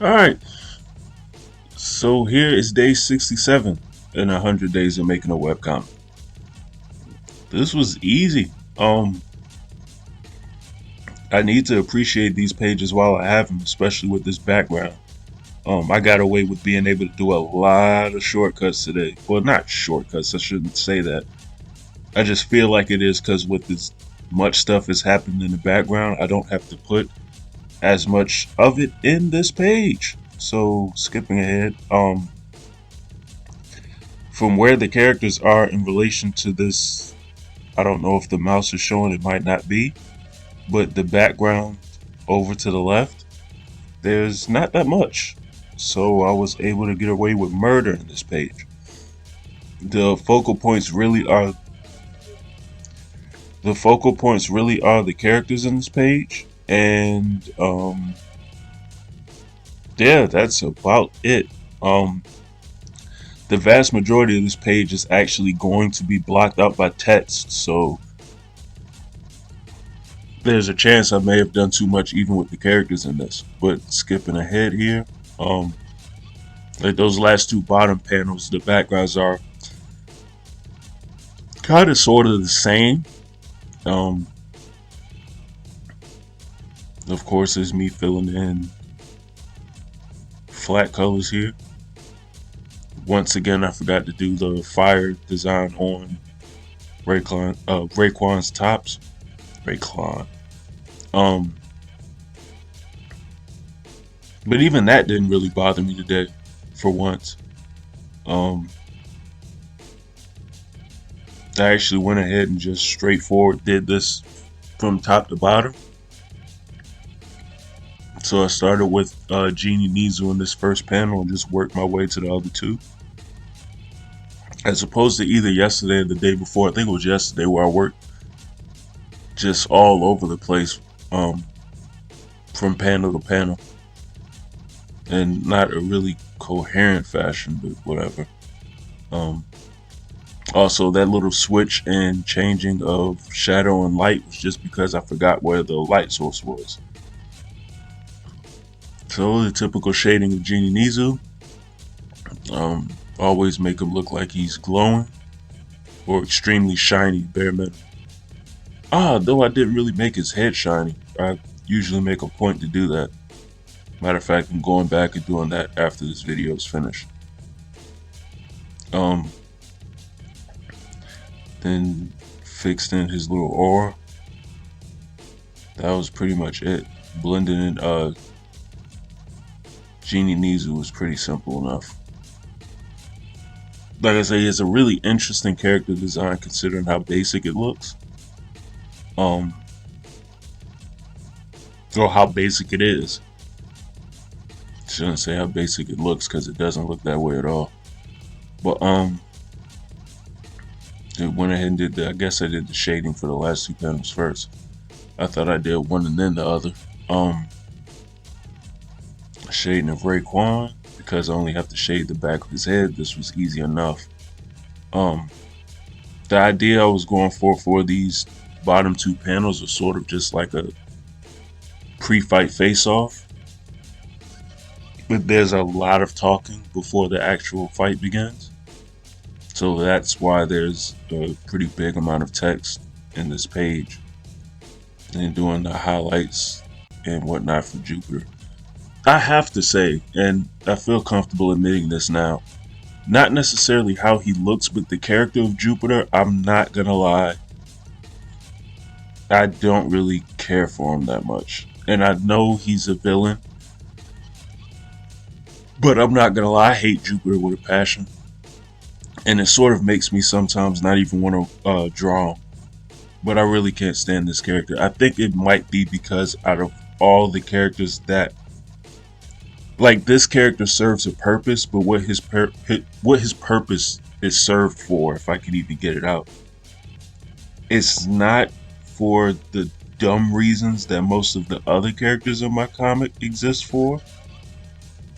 Alright, so here is day 67 in 100 days of making a webcomic. This was easy. I need to appreciate these pages while I have them, especially with this background. I got away with being able to do a lot of shortcuts today. Well, not shortcuts, I shouldn't say that. I just feel like it is because with this much stuff is happening in the background, I don't have to put as much of it in this page. So skipping ahead, from where the characters are in relation to this, I don't know if the mouse is showing, it might not be, but the background over to the left, there's not that much. So I was able to get away with murder in this page. The focal points really are the characters in this page, and yeah, that's about it. Um, the vast majority of this page is actually going to be blocked out by text, so there's a chance I may have done too much even with the characters in this. But skipping ahead here, um, like those last two bottom panels, the backgrounds are kind of sort of the same. Um, of course, there's me filling in flat colors here. Once again, I forgot to do the fire design on Raekwon's tops. Raekwon. Um, but even that didn't really bother me today, for once. Um, I actually went ahead and just straightforward did this from top to bottom. So I started with Genie Nizu in this first panel and just worked my way to the other two. As opposed to either yesterday or the day before, I think it was yesterday, where I worked just all over the place, from panel to panel, and not a really coherent fashion, but whatever. Um, Also, that little switch and changing of shadow and light was just because I forgot where the light source was. So the typical shading of Genie Nizu, always make him look like he's glowing or extremely shiny, bare minimum. Though I didn't really make his head shiny. I usually make a point to do that. Matter of fact, I'm going back and doing that after this video is finished. Um, then fixed in his little aura. That was pretty much it. Blending in Genie Nizu was pretty simple enough. Like I say, it's a really interesting character design considering how basic it looks. Um, or how basic it is. Shouldn't say how basic it looks because it doesn't look that way at all. But it went ahead and did the. I guess I did the shading for the last two panels first. I thought I did one and then the other. Shading of Raekwon, because I only have to shade the back of his head. This was easy enough. The idea I was going for these bottom two panels was sort of just like a pre-fight face-off, but there's a lot of talking before the actual fight begins. So that's why there's a pretty big amount of text in this page, and doing the highlights and whatnot for Jupiter. I have to say, and I feel comfortable admitting this now, not necessarily how he looks, but the character of Jupiter, I'm not gonna lie, I don't really care for him that much. And I know he's a villain, but I'm not gonna lie, I hate Jupiter with a passion. And it sort of makes me sometimes not even want to draw him. But I really can't stand this character. I think it might be because out of all the characters that, like, this character serves a purpose, but what his purpose is served for, if I can even get it out, it's not for the dumb reasons that most of the other characters in my comic exist for.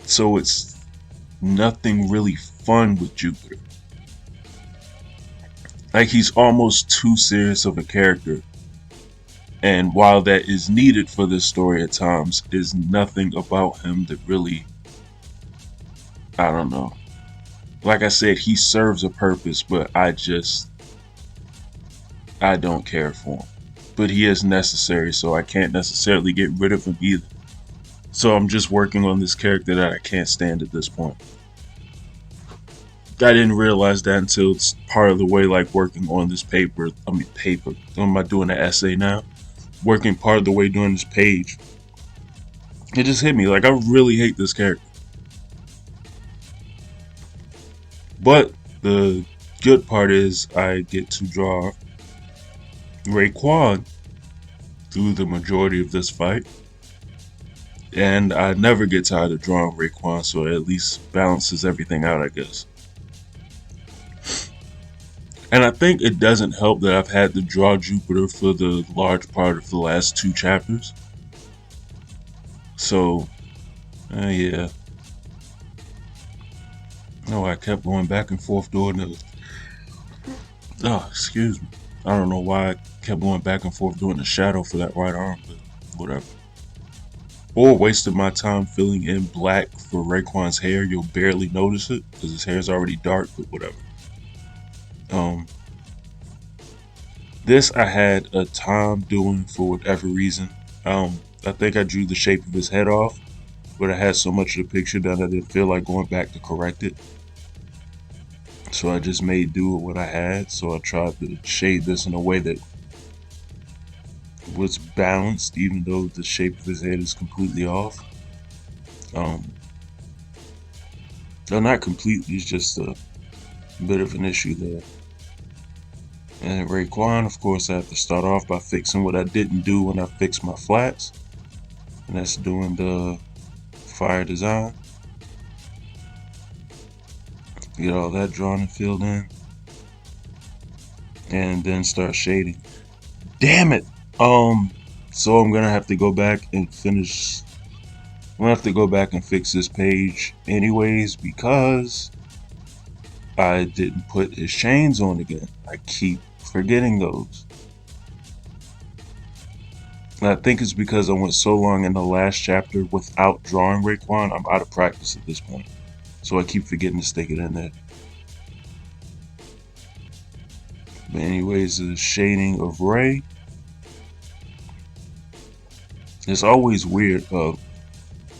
So it's nothing really fun with Jupiter. Like, he's almost too serious of a character And while that is needed for this story at times, is nothing about him that really, I don't know. Like I said, he serves a purpose, but I don't care for him. But he is necessary, so I can't necessarily get rid of him either. So I'm just working on this character that I can't stand at this point. I didn't realize that until it's part of the way, like working on this paper. Am I doing an essay now? Working part of the way doing this page. It just hit me. Like, I really hate this character. But the good part is I get to draw Raekwon through the majority of this fight. And I never get tired of drawing Raekwon, so it at least balances everything out, I guess. And I think it doesn't help that I've had to draw Jupiter for the large part of the last 2 chapters. So, yeah. No, I kept going back and forth doing the... Oh, excuse me. I don't know why I kept going back and forth doing the shadow for that right arm, but whatever. Or wasted my time filling in black for Raekwon's hair. You'll barely notice it because his hair is already dark, but whatever. This I had a time doing for whatever reason. I think I drew the shape of his head off, but I had so much of the picture that I didn't feel like going back to correct it. So I just made do with what I had. So I tried to shade this in a way that was balanced, even though the shape of his head is completely off. No, not completely, it's just a bit of an issue there. And Raekwon, of course, I have to start off by fixing what I didn't do when I fixed my flats. And that's doing the fire design. Get all that drawn and filled in. And then start shading. Damn it! So I'm gonna have to go back and finish. I'm gonna have to go back and fix this page anyways because I didn't put his chains on again. I keep forgetting those. And I think it's because I went so long in the last chapter without drawing Raekwon, I'm out of practice at this point. So I keep forgetting to stick it in there. But anyways, the shading of Ray. It's always weird.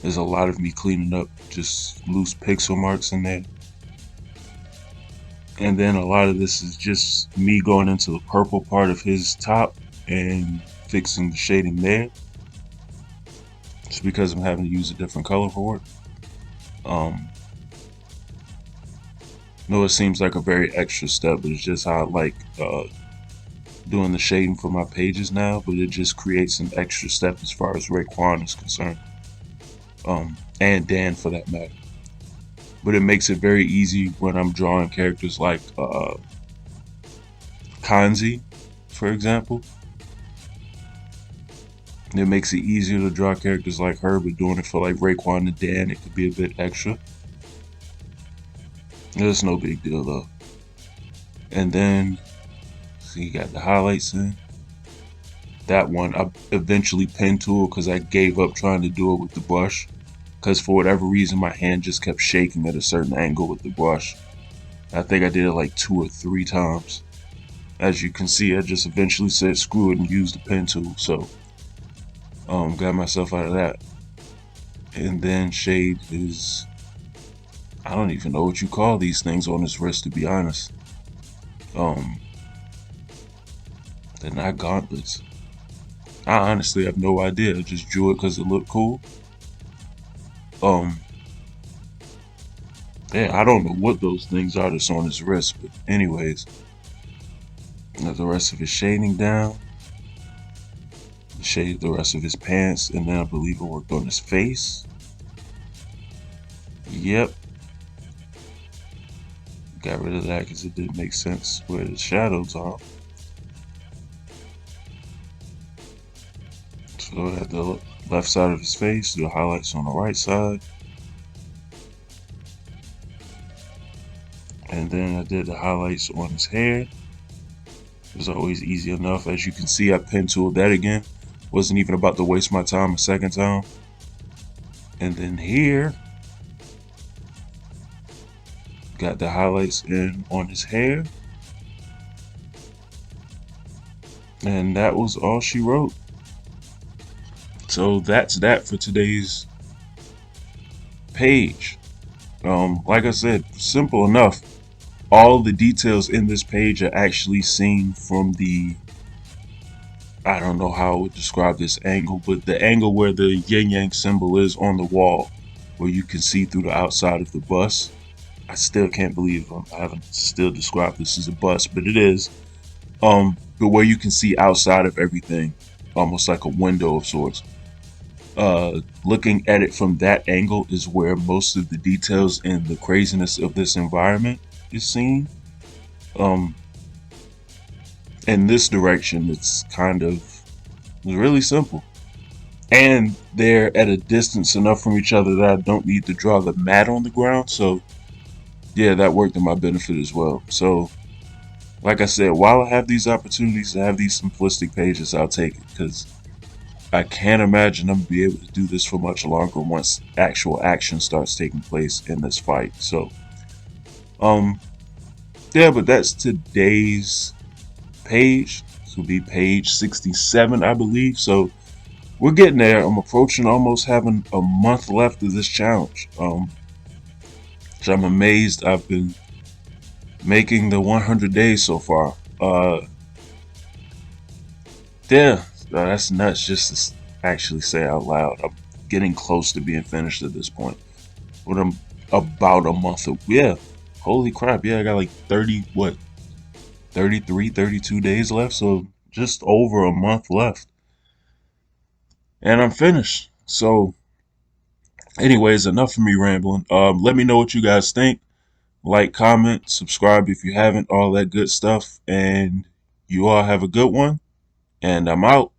There's a lot of me cleaning up just loose pixel marks in there. And then a lot of this is just me going into the purple part of his top and fixing the shading there. It's because I'm having to use a different color for it. No, it seems like a very extra step, but it's just how I like doing the shading for my pages now, but it just creates an extra step as far as Raekwon is concerned. And Dan for that matter. But it makes it very easy when I'm drawing characters like Kanzi, for example. It makes it easier to draw characters like her, but doing it for like Raekwon and Dan, it could be a bit extra. It's no big deal though. And then, see, you got the highlights in. That one, I eventually pinned to it because I gave up trying to do it with the brush. Because for whatever reason, my hand just kept shaking at a certain angle with the brush. I think I did it like 2 or 3 times. As you can see, I just eventually said screw it and used the pen tool. So, got myself out of that. And then shade his, I don't even know what you call these things on his wrist, to be honest. They're not gauntlets. I honestly have no idea. I just drew it because it looked cool. Yeah, I don't know what those things are that's on his wrist, but anyways. The rest of his shading down. Shaded the rest of his pants, and then I believe I worked on his face. Yep. Got rid of that because it didn't make sense where the shadows are. So I had the left side of his face, the highlights on the right side. And then I did the highlights on his hair. is always easy enough. As you can see, I pen tooled that again. Wasn't even about to waste my time a second time. And then here, got the highlights in on his hair. And that was all she wrote. So that's that for today's page. Like I said, simple enough. All the details in this page are actually seen from the, I don't know how I would describe this angle, but the angle where the yin yang symbol is on the wall, where you can see through the outside of the bus. I still can't believe I haven't still described this as a bus, but it is. But where you can see outside of everything, almost like a window of sorts. Looking at it from that angle is where most of the details and the craziness of this environment is seen. Um, in this direction, it's kind of really simple. And they're at a distance enough from each other that I don't need to draw the mat on the ground. So, yeah, that worked in my benefit as well. So, like I said, while I have these opportunities to have these simplistic pages, I'll take it because I can't imagine I'm going to be able to do this for much longer once actual action starts taking place in this fight. So, um, yeah, but that's today's page. This will be page 67, I believe. So, we're getting there. I'm approaching almost having a month left of this challenge. Which I'm amazed I've been making the 100 days so far. Yeah, that's nuts just to actually say out loud. I'm getting close to being finished at this point. But I'm about a month of, yeah. Holy crap, yeah, I got like 30, what, 33, 32 days left, so just over a month left. And I'm finished. So, anyways, enough of me rambling. Let me know what you guys think. Like, comment, subscribe if you haven't, all that good stuff. And you all have a good one. And I'm out.